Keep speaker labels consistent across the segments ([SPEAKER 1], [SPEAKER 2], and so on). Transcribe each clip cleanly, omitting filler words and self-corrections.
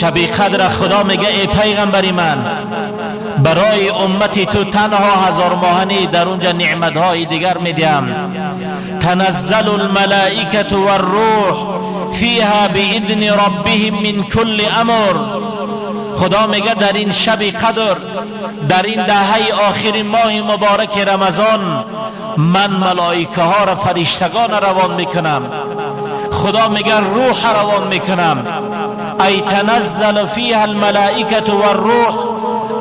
[SPEAKER 1] شب قدر خدا میگه ای پیغمبری من برای امتی تو تنها 1000 ماهنی در اونجا نعمتهای دیگر میدیم. تنزل الملائکه والروح فیها باذن ربهم من کل امر. خدا میگه در این شب قدر، در این دهه آخرین ماه مبارک رمضان، من ملائکه ها را، فرشتگان روان میکنم. خدا میگه روح روان میکنم. ای تنزل فیها الملائکه والروح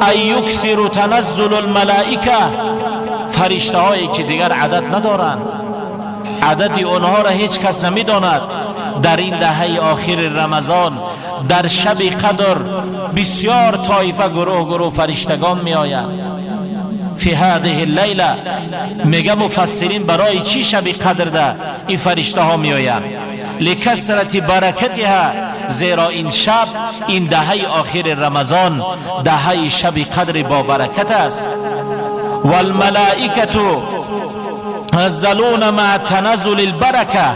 [SPEAKER 1] ای یکثر تنزل الملائکه. فرشته هایی که دیگر عدد ندارن، عدد اونها را هیچ کس نمیداند. در این دهه آخر رمضان در شب قدر بسیار طایفه گروه فرشتگان می آیند. فی هذه اللیله میگه مفسرین برای چی شب قدر ده این فرشته ها می آیند؟ لکثرت برکتها، زیرا این شب، این دهه آخر رمضان دهه شب قدر با برکت است. والملائکه نزلون مع تنزل البرکه.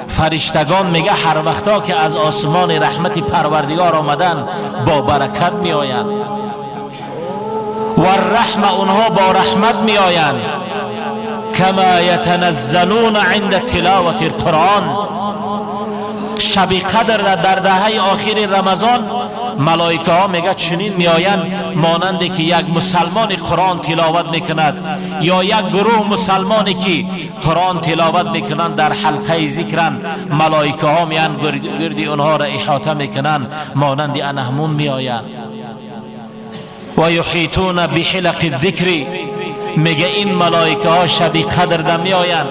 [SPEAKER 1] فرشتگان میگه هر وقتا که از آسمان رحمت پروردگار آمدن با برکت می آیند. و الرحمه، اونها با رحمت می آیند. کما یتنزلون عند تلاوت القرآن. شب قدر در دهه آخر رمضان ملائکه ها میگه چنین می آیند مانندی که یک مسلمان قرآن تلاوت میکند یا یک گروه مسلمانی که قرآن تلاوت میکنند در حلقه ذکرن، ملائکه ها میان گردی اونها را احاطه میکنند مانندی انهمون می آیند. و یحیطون بحلق الذکر. میگه این ملائکه ها شب قدر در می آیند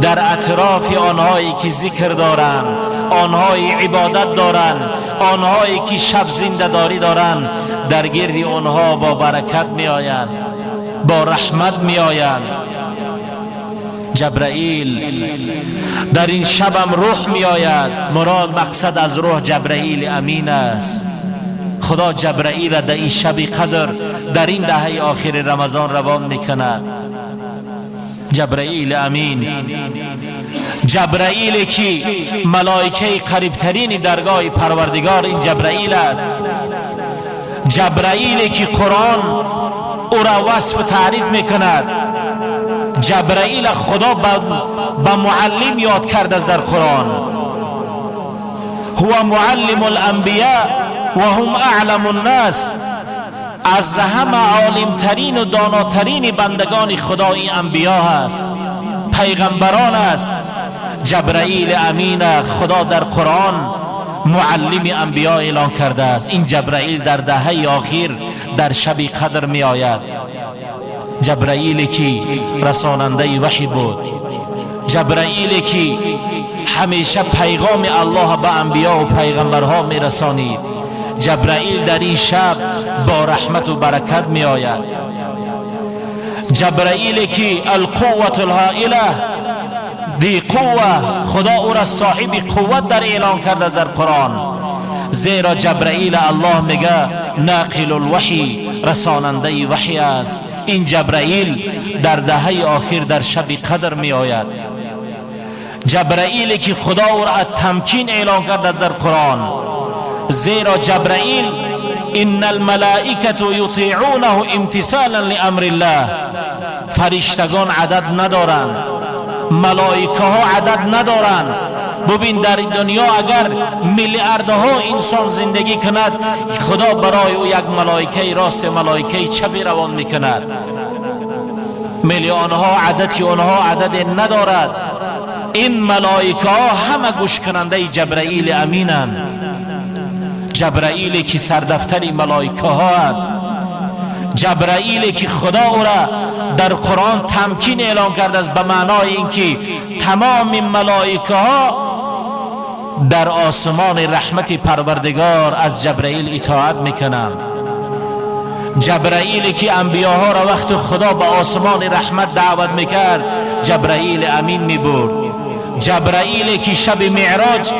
[SPEAKER 1] در اطراف آنهایی که ذکر دارند، آنهایی عبادت دارند، آنهایی که شب زنده داری دارند، در گردی آنها با برکت می آیند، با رحمت می آیند. جبرائیل در این شبم روح می آید. مراد مقصد از روح جبرائیل امین است. خدا جبرائیل را در این شب قدر در این دهه آخر رمضان روان می کند. جبرائیل امین، جبرائیل که ملائکه قریبترین درگاه پروردگار این جبرائیل است. جبرائیل که قرآن او را وصف و تعریف میکند. جبرائیل خدا به معلم یاد کرده است در قرآن. هو معلم الانبیاء و هم اعلم الناس. از همه عالمترین و داناترین بندگان خدا این انبیا هست، پیغمبران است. جبرائیل امین خدا در قرآن معلم انبیا اعلان کرده است. این جبرائیل در دهه آخر در شب قدر می آید. جبرائیل که رساننده وحی بود، جبرائیل که همیشه پیغام الله به انبیا و پیغمبرها می رسانید. جبرائیل در این شب با رحمت و برکت می آید. جبرائیل که القوة الهائله، دی قوه، خدا او را صاحب قوت در اعلان کرده در قرآن. زیرا جبرائیل الله میگه ناقل الوحی، رساننده وحی است. این جبرائیل در دهه آخر در شب قدر می آید. جبرائیل که خدا او را تمکین اعلان کرده در قرآن. زیرا جبرائیل ان الملائکه یطیعونه امتثالا لامر الله. فرشتگان عدد ندارند، ملائکه ها عدد ندارند. ببین در این دنیا اگر میلیاردها انسان زندگی کند، خدا برای او یک ملائکه راست ملائکه چپ روان میکند. میلیونها عددی اونها عدد ندارد. این ملائکه ها همه گوش کننده جبرائیل امینند. جبرائیل که سردفتر ملائکه ها است. جبرائیل که خدا او را در قرآن تمکین اعلان کرده است به معنای اینکه تمام ملائکه ها در آسمان رحمت پروردگار از جبرائیل اطاعت میکنند. جبرائیل که انبیاها را وقت خدا به آسمان رحمت دعوت میکرد، جبرائیل امین میبرد. جبرائیل که شب معراج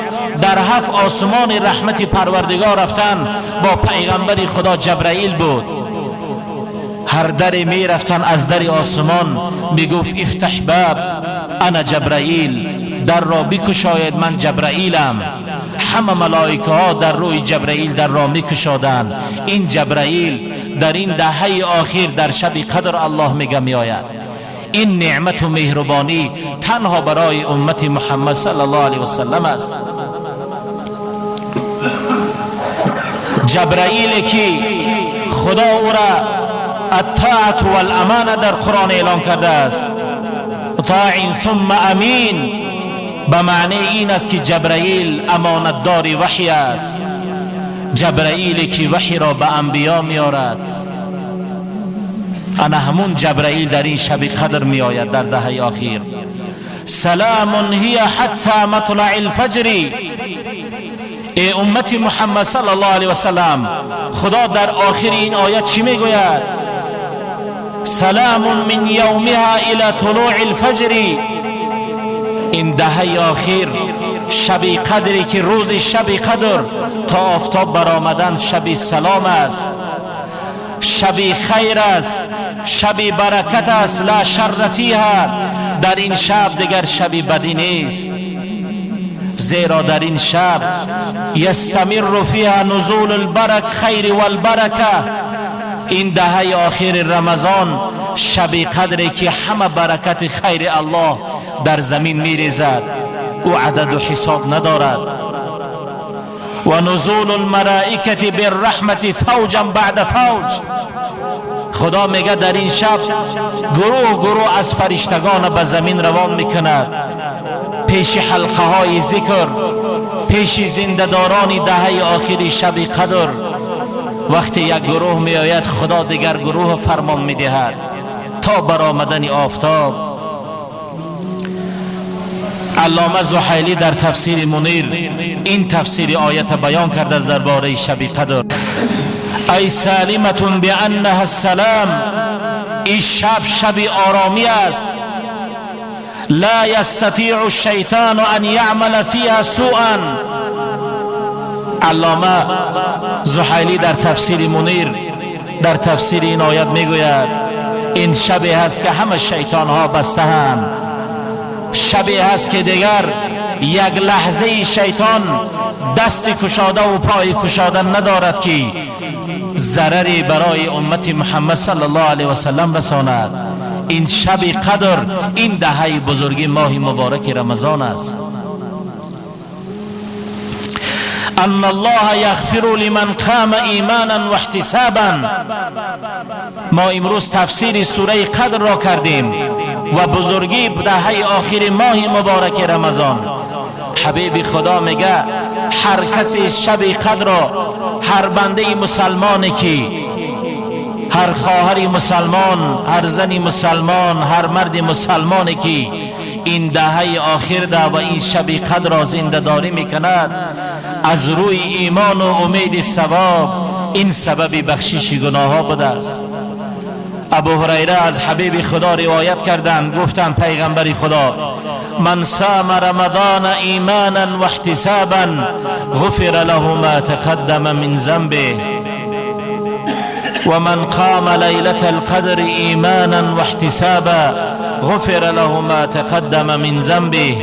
[SPEAKER 1] در 7 آسمان رحمت پروردگار رفتن، با پیغمبر خدا جبرائیل بود. هر در می رفتن از در آسمان میگفت افتح باب انا جبرائیل، در را بکشاید من جبرائیلم. همه ملائکه ها در روی جبرائیل در را میکشادند. این جبرائیل در این دهه آخر در شب قدر الله میگه میآید. این نعمت و مهربانی تنها برای امت محمد صلی الله علیه و سلم است. جبرائیل که خدا او را الطاعت و الامانه در قرآن اعلان کرده است، طاع ثم امین، به معنی این است که جبرائیل امانتدار وحی است. جبرائیل که وحی را به انبیا میارد، انا همون جبرائیل در این شب قدر می آید در دهه آخر. سلام هی حتی مطلع الفجر. ای امت محمد صلی الله علیه و سلم، خدا در آخر این آیت چی می گوید؟ سلام من یومها الى طلوع الفجر. این دهه آخر شب قدری که روز شب قدر تا آفتاب برآمدن شب سلام است، شب خیر است، شب برکت است. لا شر فیها، در این شب دیگر شب بدی نیست، زیرا در این شب یستمر فیها نزول البرک خیر والبرکه. این دهه آخر رمضان شب قدری که همه برکت خیر الله در زمین میریزد، او عدد و حساب ندارد. و نزول الملائکه بالرحمت فوجا بعد فوج. خدا میگه در این شب گروه گروه از فرشتگان به زمین روان میکند، پیش حلقه های ذکر، پیش زنده‌داران دهه آخری شب قدر. وقتی یک گروه می آید، خدا دیگر گروه فرمان می دهد تا برآمدن آفتاب. علامه زحیلی در تفسیر منیر این تفسیر آیت بیان کرده درباره شب قدر. ای سالمة بانها السلام، این شب آرامی است. لا یستطیع الشیطان ان یعمل فیها سوءا. علامه زحیلی در تفسیر منیر در تفسیر این آیت میگوید این شبی هست که همه شیطان ها بسته‌اند. شبی هست که دیگر یک لحظه شیطان دست کشاده و پای کشاده ندارد که ضرری برای امت محمد صلی الله علیه و سلم رساند. این شب قدر این دهه بزرگی ماه مبارک رمضان است. ان الله یغفر لمن قام ایمانا و احتسابا. ما امروز تفسیر سوره قدر را کردیم و بزرگی دهه آخر ماه مبارک رمضان. حبیب خدا میگه هر کسی شب قدر را، هر بنده مسلمانی که، هر خواهر مسلمان، هر زن مسلمان، هر مرد مسلمانی که این دهه آخر ده و این شب قدر را زنده داری میکند، از روی ایمان و امید ثواب این سبب بخشش گناه ها بوده است. ابو هریره از حبیب خدا روایت کردند، گفتند پیغمبر خدا من صام رمضان ایمانا و احتسابا غفر له ما تقدم من ذنبه و من قام لیلة القدر ایمانا و احتسابا غفر له ما تقدم من ذنبه.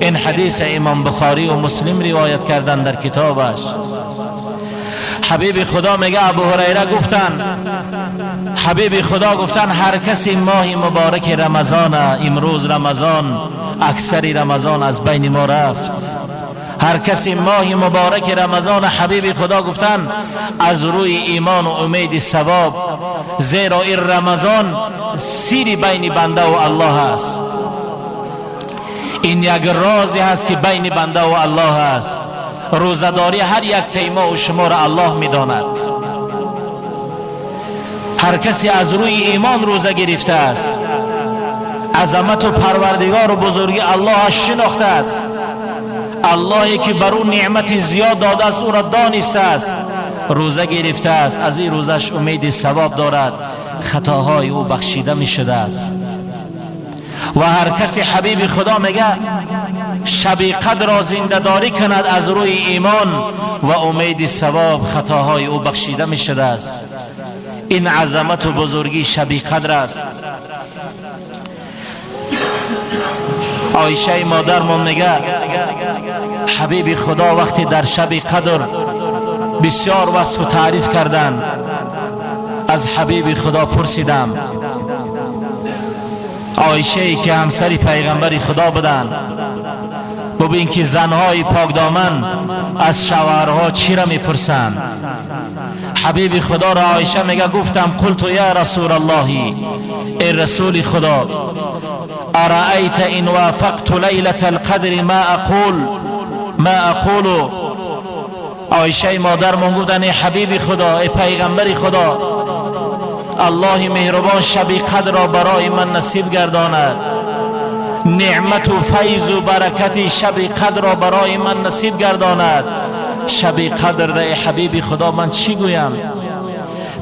[SPEAKER 1] این حدیث امام بخاری و مسلم روایت کردن در کتابش. حبیب خدا میگه ابو هریره گفتن، حبیب خدا گفتن هر کسی ماه مبارک رمضان، امروز رمضان، اکثری رمضان از بین ما رفت، هر کسی ماه مبارک رمضان، حبیب خدا گفتن از روی ایمان و امید ثواب، زیرا این رمضان سیری بین بنده و الله است. این یک رازی هست که بین بنده و الله است. روزداری هر یک تیما و شمار الله میداند. هر کسی از روی ایمان روزه گرفته است، عظمت و پروردگار و بزرگی الله شناخته است، اللهی که بر اون نعمت زیاد داده است او را دانسته است، روزه گرفته است، از این روزش امید ثواب دارد، خطاهای او بخشیده می شده است. و هر کسی حبیب خدا میگه شب قدر را زنده داری کند از روی ایمان و امید ثواب، خطاهای او بخشیده می شده است. این عظمت و بزرگی شب قدر است. عایشه مادرمان میگه حبیب خدا وقتی در شب قدر بسیار وصف و تعریف کردند، از حبیب خدا پرسیدم، عایشه ای که همسر پیغمبر خدا بودند، ببین که زنهای پاکدامن از شوهرها چی را میپرسند. حبیب خدا را عایشه میگه گفتم قلت یا رسول الله، ای رسول خدا، ارأیت ان وافقت لیلة القدر ما اقول. عایشه مادر من گفتن ای حبیب خدا، ای پیغمبر خدا، الله مهربان شب قدر را برای من نصیب گرداند، نعمت و فیض و برکت شب قدر را برای من نصیب گرداند. شب قدر را ای حبیب خدا من چی گویم؟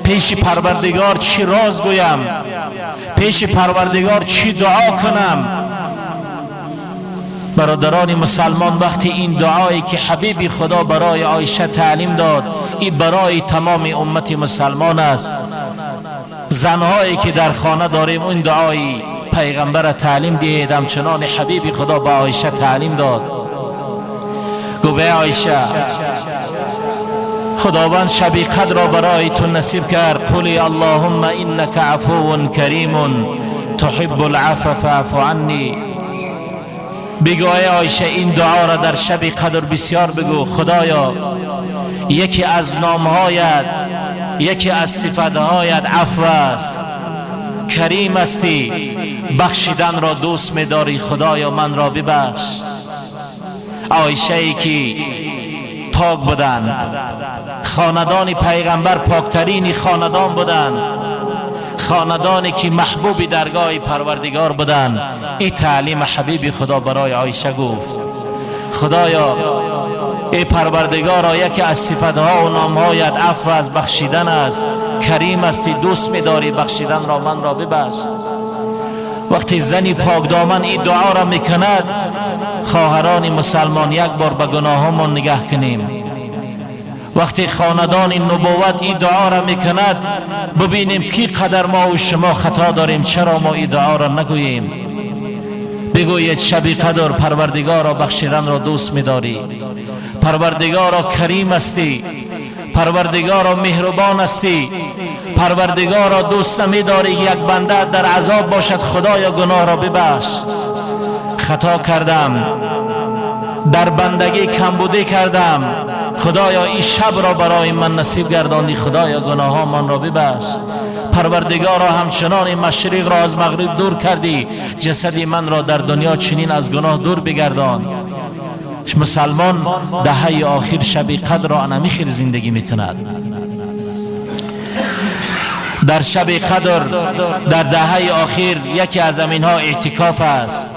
[SPEAKER 1] پیش پروردگار چی راز گویم؟ پیش پروردگار چی دعا کنم؟ برادران مسلمان، وقتی این دعایی که حبیب خدا برای عایشه تعلیم داد، این برای تمام امت مسلمان است. زنهایی که در خانه داریم این دعایی پیغمبر تعلیم دید، همچنان حبیب خدا با عایشه تعلیم داد. گفت عایشه، خداوند شب قدر را برای تو نصیب کرد، قولی اللهم انک عفو کریم تحب العفو فاعف عنی. بگو ای عایشه این دعا را در شب قدر بسیار بگو، خدایا یکی از نامهایت، یکی از صفتهایت عفو است، کریم استی، بخشیدن را دوست می‌داری، خدایا من را ببخش. عایشه ای که پاک بودن، خاندان پیغمبر پاکترین خاندان بودن، خاندانی که محبوب درگاه پروردگار بودن. این تعلیم حبیب خدا برای عایشه گفت، خدایا ای پروردگارا یکی از صفتها و نامهایت عفو از بخشیدن است، کریم استی، دوست می‌داری، بخشیدن را من را ببخش. وقتی زنی پاک دامن این دعا را میکند، خواهران مسلمان یک بار به گناهمان نگاه کنیم. وقتی خاندان نبوت این دعا را میکند، ببینیم کی قدر ما و شما خطا داریم، چرا ما این دعا را نگوییم؟ بگویید شب قدر پروردگارا بخشیدن را دوست می‌داری، پروردگارا کریم استی، پروردگارا مهربان استی، پروردگارا دوست نمی‌داری یک بنده در عذاب باشد، خدایا گناه را ببخش. خطا کردم، در بندگی کمبودی کردم، خدایا این شب را برای من نصیب گرداندی، خدایا گناه من را ببخش. پروردگارا همچنان مشرق را از مغرب دور کردی، جسدی من را در دنیا چنین از گناه دور بگردان. مسلمان دهه آخر شب قدر را نمیخیر زندگی میکند. در شب قدر در دهه آخر یکی از امینها اعتکاف است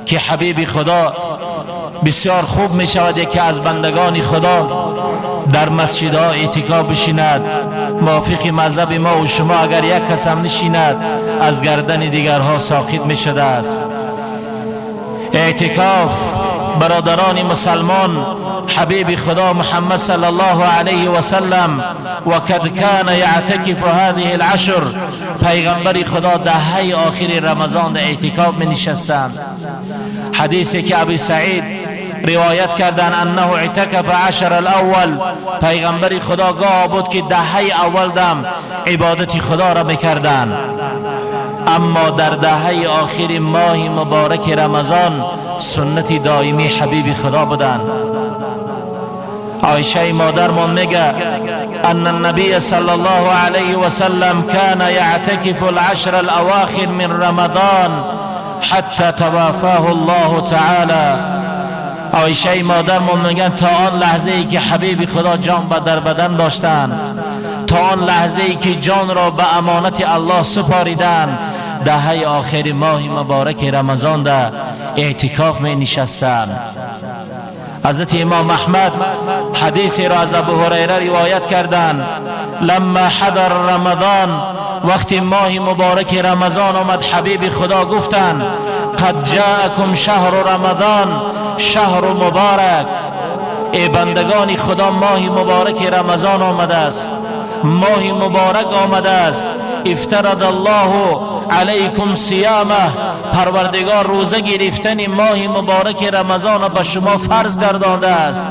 [SPEAKER 1] که حبیب خدا بسیار خوب می شود یکی از بندگان خدا در مسجدها اعتکاف بشیند. موافق مذهب ما و شما اگر یک کس هم نشیند از گردن دیگرها ساقط می شده است. اعتکاف برادران مسلمان، حبیب خدا محمد صلی الله علیه و سلم وقد کان یعتکف هذه العشر، پیغمبر خدا دهه آخر رمضان در اعتکاف می نشستند. حدیثی که ابی سعید روایت کردن انه اعتکف عشر الاول، پیغمبر خدا گاه بود که دهه اول دم عبادت خدا را میکردن، اما در دهه آخر ماه مبارک رمضان سنت دائمی حبیب خدا بودن. عایشه مادر من میگه ان النبی صلی الله علیه و سلم کان یعتکف العشر الاواخر من رمضان حتی توفاه الله تعالی. عایشه مادر من میگن تا آن لحظه ای که حبیب خدا جان در بدن داشتن، تا آن لحظه ای که جان را به امانت الله سپاریدن، دهه آخر ماه مبارک رمضان در اعتکاف می نشستند. حضرت امام احمد حدیثی را از ابو هریره روایت کردند لما حضر رمضان، وقتی ماه مبارک رمضان آمد حبیب خدا گفتند قد جاءکم شهر رمضان شهر مبارک، ای بندگان خدا ماه مبارک رمضان آمده است، ماه مبارک آمده است. افترض الله علیکم صیامه، پروردگار روزه گرفتن ماه مبارک رمضان به شما فرض گردانده است.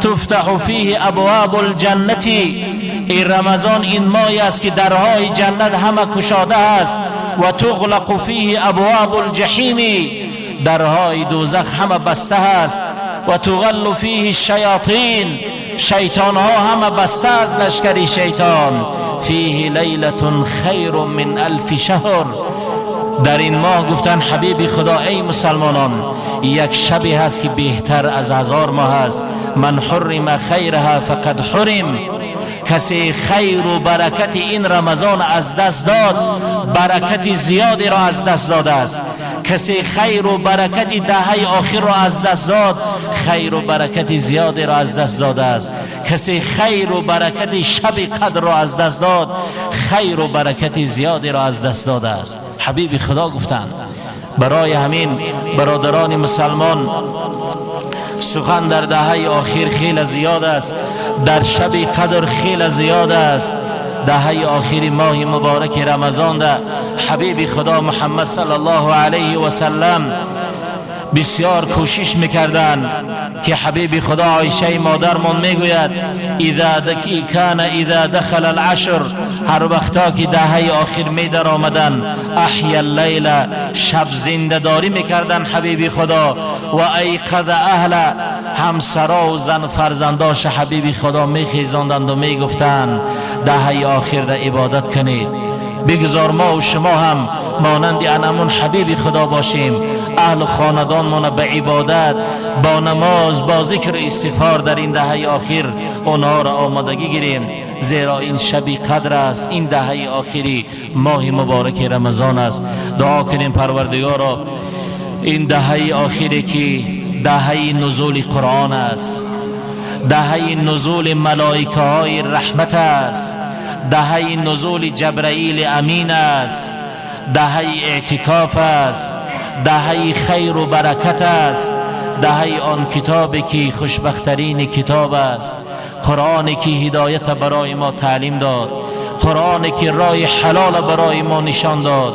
[SPEAKER 1] تفتح فیه ابواب الجنت، این رمضان این ماهی است که درهای جنت همه کشاده است. و تغلق فیه ابواب الجحیم، درهای دوزخ همه بسته است. و تغل فیه الشیاطین، شیطان ها همه بسته از لشکری شیطان. فیه لیلة خیر من 1000 شهر، در این ماه گفتن حبیب خدا ای مسلمانان یک شبی هست که بهتر از 1000 ماه است. من حرم خیرها فقد حرم، کسی خیر و برکت این رمضان از دست داد برکت زیادی را از دست داده است. کسی خیر و برکت دهه آخر را از دست داد خیر و برکت زیادی را از دست داده است. کسی خیر و برکت شب قدر را از دست داد خیر و برکت زیادی را از دست داده است. حبیب خدا گفتند برای همین برادران مسلمان سخن در دهه آخر خیلی زیاد است، در شب قدر خیلی زیاد است. دهه آخری ماه مبارک رمضان ده حبیب خدا محمد صلی الله علیه و سلم بسیار کوشش میکردن که حبیب خدا عایشه مادرمون میگوید اذا دخل العشر، هر وقتا که دهه آخر می در آمدن احیا اللیل، شب زنده داری میکردن حبیب خدا. و ایقظ اهل، همسرا و زن فرزنداش حبیب خدا میخیزاندند و میگفتند دهه آخر ده عبادت کنید. بگذار ما و شما هم مانند انمون حبیب خدا باشیم، اهل خاندان ما به عبادت با نماز با ذکر استغفار در این دهه آخر اونها را آمادگی گیریم، زیرا این شب قدر است، این دهه آخری ماه مبارک رمضان است. دعا کنیم پروردگارا این دهه آخری که دهه نزول قرآن است، دهه نزول ملائکه های رحمت است، دهه نزول جبرائیل امین است، دهه اعتکاف است، دهه خیر و برکت است، دهه آن کتابی که خوشبخترین کتاب است، قرآنی که هدایت برای ما تعلیم داد، قرآنی که راه حلال برای ما نشان داد،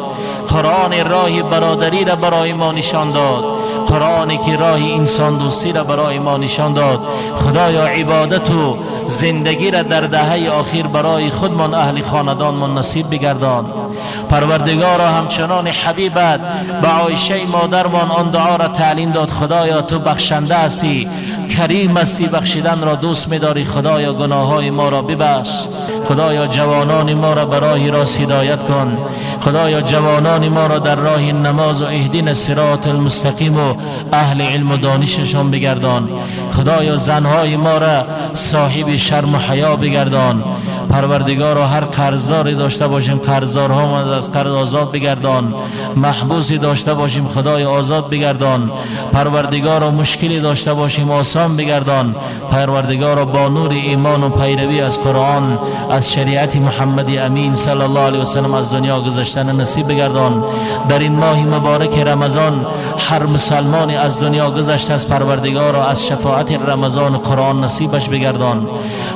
[SPEAKER 1] قرآن راه برادری را برای ما نشان داد، قرآنی که راه انسان دوستی را برای ما نشان داد. خدایا عبادت و زندگی را در دهه آخر برای خودمان اهل خاندانمان نصیب بگردان. پروردگارا همچنان حبیبت به عایشه مادرمان آن دعا را تعلیم داد خدایا تو بخشنده هستی، کریم هستی، بخشیدن را دوست می‌داری. خدایا گناههای ما را ببخش، خدایا جوانان ما را به راه راست هدایت کن، خدایا جوانان ما را در راه نماز و اهدنا الصراط المستقیم و اهل علم و دانششان بگردان. خدایا زنهای ما را صاحب شرم و حیا بگردان. پروردگارا هر قرضداری داشته باشیم قرضدارها ما از قرض آزاد بگردان، محبوسی داشته باشیم خدای آزاد بگردان. پروردگارا مشکلی داشته باشیم آسان بگردان. پروردگارا با نور ایمان و پیروی از قرآن از شریعت محمد امین صلی الله علیه و سلم از دنیا گذشتن نصیب بگردان. در این ماه مبارک رمضان هر مسلمانی از دنیا گذشته از پروردگارا از شفاعت رمضان قرآن نصیبش بگردان.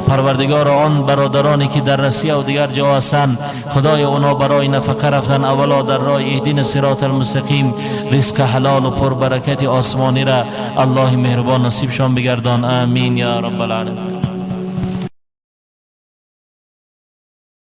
[SPEAKER 1] پروردگارا آن برادرانی که در روسیه و دیگر جا هستند خدای اونا برای نفقه رفتن اولا در راه اهدنا الصراط المستقیم رزق حلال و پر برکت آسمانی را الله مهربان نصیبشان بگردان. آمین یا رب العالمین.